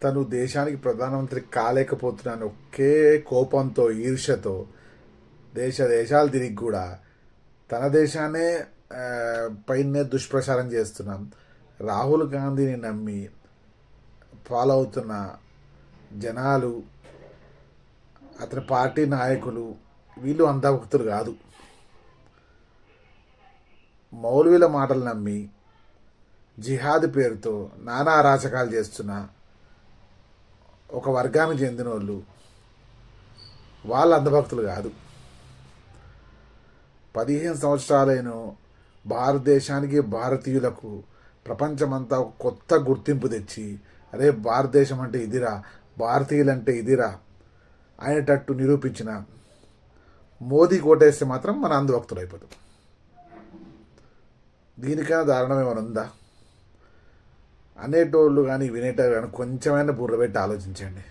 తను దేశానికి ప్రధానమంత్రి కాలేకపోతున్నాను ఒకే కోపంతో ఈర్ష్యతో దేశాలు తిరిగి కూడా తన దేశాన్నే పైనే దుష్ప్రచారం చేస్తున్నాం. రాహుల్ గాంధీని నమ్మి ఫాలో అవుతున్న జనాలు, అతని పార్టీ నాయకులు వీళ్ళు అంధభక్తులు కాదు. మౌలవీల మాటలు నమ్మి జిహాద్ పేరుతో నానా అరాచకాలు చేస్తున్న ఒక వర్గానికి చెందిన వాళ్ళు అంధభక్తులు కాదు. 15 సంవత్సరాలైన భారతదేశానికి, భారతీయులకు ప్రపంచమంతా ఒక కొత్త గుర్తింపు తెచ్చి, అరే భారతదేశం అంటే ఇదిరా, భారతీయులంటే ఇదిరా అనేటట్టు నిరూపించిన మోదీ కోటేస్తే మాత్రం మన అంధభక్తులు అయిపోతాం. దీనికైనా దారుణం ఏమైనా ఉందా? అనేటోళ్ళు కానీ వినేటోళ్ళు కానీ కొంచెమైనా బుర్ర పెట్టి ఆలోచించండి.